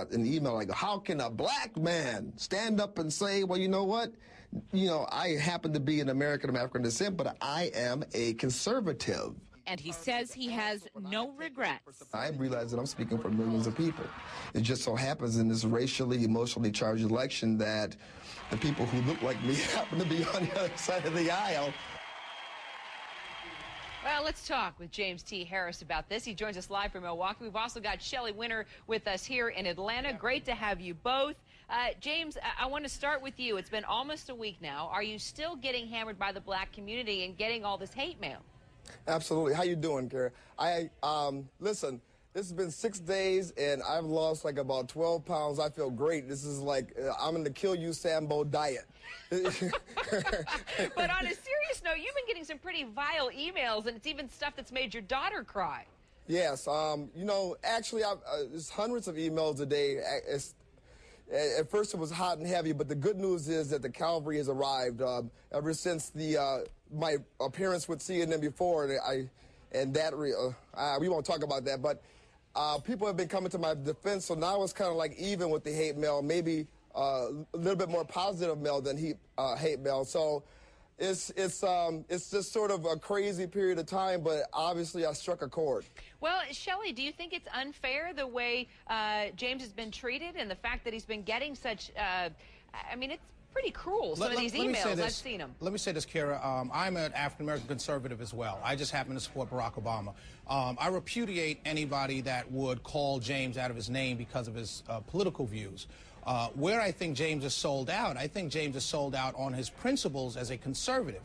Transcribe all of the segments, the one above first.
An email like, how can a black man stand up and say, well, you know what? I happen to be an American of African descent, but I am a conservative. And he says he has no regrets. I realize that I'm speaking for millions of people. It just so happens in this racially, emotionally charged election that the people who look like me happen to be on the other side of the aisle. Well, let's talk with James T. Harris about this. He joins us live from Milwaukee. We've also got Shelley Winter with us here in Atlanta. Great to have you both. James, I want to start with you. It's been almost a week now. Are you still getting hammered by the black community and getting all this hate mail? Absolutely. How you doing, Kara? Listen, this has been 6 days, and I've lost like about 12 pounds. I feel great. This is like I'm in the kill you Sambo diet. But on a serious note, you've been getting some pretty vile emails, and it's even stuff that's made your daughter cry. Yes. Actually, there's hundreds of emails a day. At first, it was hot and heavy, but the good news is that the cavalry has arrived. Ever since my appearance with CNN before, we won't talk about that, but people have been coming to my defense, so now it's kind of like even with the hate mail, maybe a little bit more positive mail than hate mail. So it's just sort of a crazy period of time, but obviously I struck a chord. Well, Shelley, do you think it's unfair the way James has been treated and the fact that he's been getting such, it's pretty cruel, some of these emails. I've seen them. Let me say this, Kara. I'm an African-American conservative as well. I just happen to support Barack Obama. I repudiate anybody that would call James out of his name because of his political views. Where I think James is sold out, I think James is sold out on his principles as a conservative.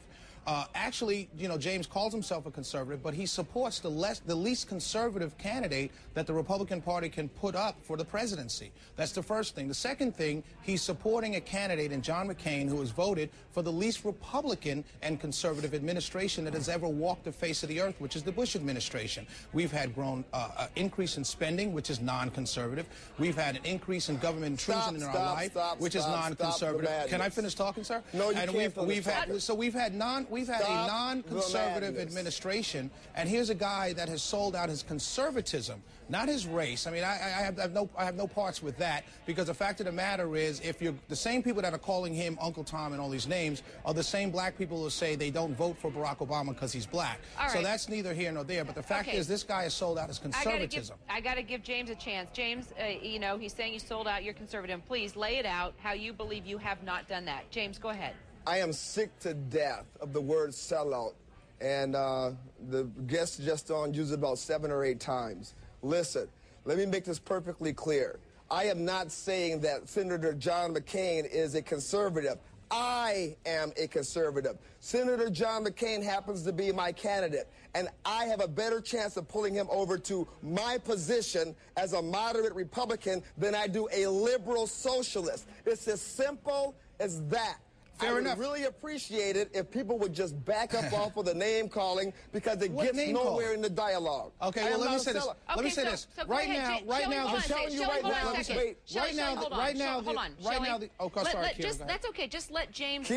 Actually, James calls himself a conservative, but he supports the least conservative candidate that the Republican Party can put up for the presidency. That's the first thing. The second thing, he's supporting a candidate in John McCain who has voted for the least Republican and conservative administration that has ever walked the face of the earth, which is the Bush administration. We've had increase in spending, which is non-conservative. We've had an increase in government intrusion in our life, which is non-conservative. Can I finish talking, sir? No, you can't. We've had a non-conservative administration, and here's a guy that has sold out his conservatism, not his race. I mean, I have no parts with that, because the fact of the matter is, if you're the same people that are calling him Uncle Tom and all these names are the same black people who say they don't vote for Barack Obama because he's black. Right. So that's neither here nor there. But the fact is, this guy has sold out his conservatism. I got to give James a chance. James, he's saying you sold out your conservative. Please lay it out how you believe you have not done that. James, go ahead. I am sick to death of the word sellout, and the guest just used it about 7 or 8 times. Listen, let me make this perfectly clear. I am not saying that Senator John McCain is a conservative. I am a conservative. Senator John McCain happens to be my candidate, and I have a better chance of pulling him over to my position as a moderate Republican than I do a liberal socialist. It's as simple as that. Fair enough. I would really appreciate it if people would just back up off of the name calling, because it gets nowhere in the dialogue. Okay, well, let me say this. Let me say this. Right now, that's okay. Just let James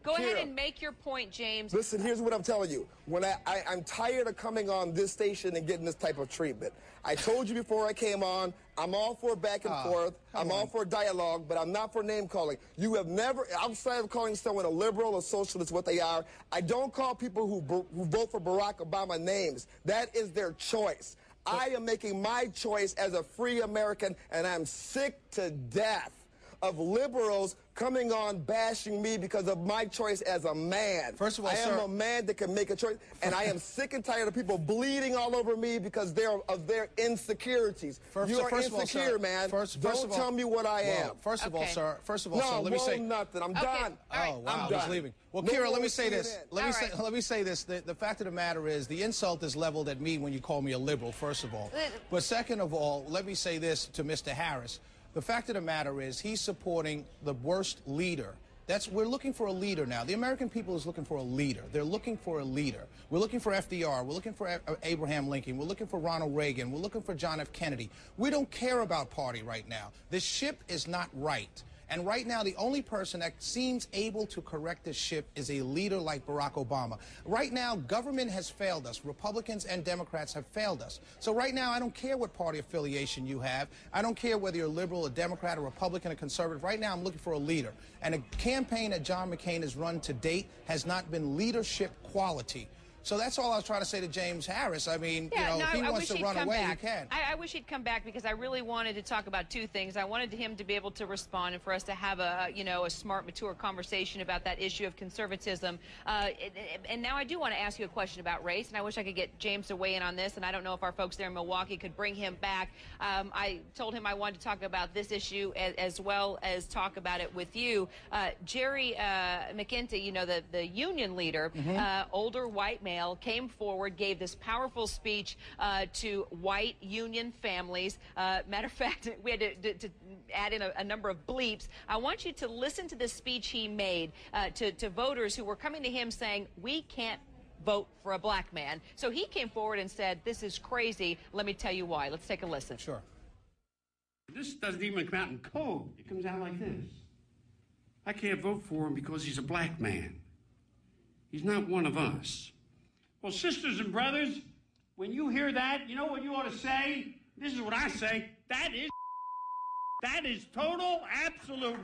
go ahead and make your point, James. Listen, here's what I'm telling you. When I'm tired of coming on this station and getting this type of treatment. I told you before I came on, I'm all for back and forth. I'm all for dialogue, but I'm not for name calling. You have never, outside of calling someone a liberal or socialist, what they are, I don't call people who vote for Barack Obama names. That is their choice. I am making my choice as a free American, and I'm sick to death of liberals coming on bashing me because of my choice as a man. First of all, I am a man that can make a choice, and I am sick and tired of people bleeding all over me because of their insecurities. You are insecure, man. Don't tell me what I am. First of all, sir, let me say nothing. I'm done. Oh, wow, he's leaving. Well, Kira, let me say this. Let me say this. The fact of the matter is, the insult is leveled at me when you call me a liberal, first of all. But second of all, let me say this to Mr. Harris. The fact of the matter is, he's supporting the worst leader. We're looking for a leader now. The American people is looking for a leader. They're looking for a leader. We're looking for FDR. We're looking for Abraham Lincoln. We're looking for Ronald Reagan. We're looking for John F. Kennedy. We don't care about party right now. This ship is not right. And right now, the only person that seems able to correct this ship is a leader like Barack Obama. Right now, government has failed us. Republicans and Democrats have failed us. So right now, I don't care what party affiliation you have. I don't care whether you're a liberal, a Democrat, a Republican, a conservative. Right now, I'm looking for a leader. And the campaign that John McCain has run to date has not been leadership quality. So that's all I was trying to say to James Harris. I mean, yeah, if he wants to run away, he can. I wish he'd come back because I really wanted to talk about two things. I wanted him to be able to respond and for us to have a smart, mature conversation about that issue of conservatism. And now I do want to ask you a question about race, and I wish I could get James to weigh in on this, and I don't know if our folks there in Milwaukee could bring him back. I told him I wanted to talk about this issue as well as talk about it with you. Jerry McInty, the union leader, older white man, came forward, gave this powerful speech to white union families. Matter of fact, we had to add in a number of bleeps. I want you to listen to the speech he made to voters who were coming to him saying, we can't vote for a black man. So he came forward and said, this is crazy. Let me tell you why. Let's take a listen. Sure. This doesn't even come out in code. It comes out like this. I can't vote for him because he's a black man. He's not one of us. Well, sisters and brothers, when you hear that, you know what you ought to say? This is what I say. That is total, absolute.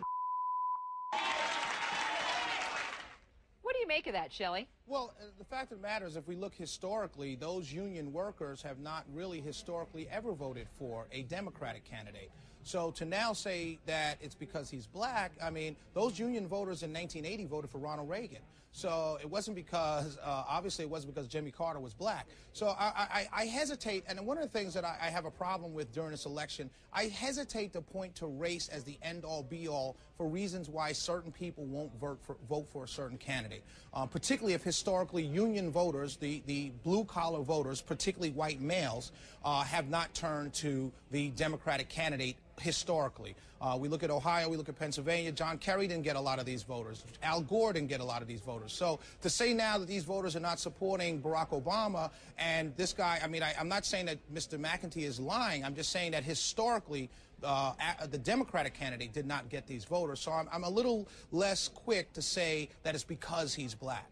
What do you make of that, Shelley? Well, the fact of the matter is, if we look historically, those union workers have not really historically ever voted for a Democratic candidate. So to now say that it's because he's black, I mean, those union voters in 1980 voted for Ronald Reagan. So it wasn't because, obviously it wasn't because Jimmy Carter was black. So I hesitate, and one of the things that I have a problem with during this election, I hesitate to point to race as the end-all, be-all for reasons why certain people won't vote for a certain candidate. Particularly if historically union voters, the blue-collar voters, particularly white males, have not turned to the Democratic candidate historically. We look at Ohio, we look at Pennsylvania. John Kerry didn't get a lot of these voters. Al Gore didn't get a lot of these voters. So to say now that these voters are not supporting Barack Obama and this guy, I mean, I'm not saying that Mr. McInty is lying. I'm just saying that historically the Democratic candidate did not get these voters. So I'm a little less quick to say that it's because he's black.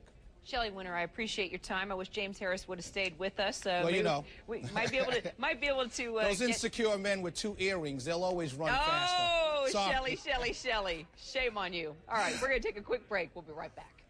Shelley Winter, I appreciate your time. I wish James Harris would have stayed with us. Well, you know, we might be able to. Those insecure men with 2 earrings, they'll always run faster. Oh, Shelley. Shame on you. All right, we're going to take a quick break. We'll be right back.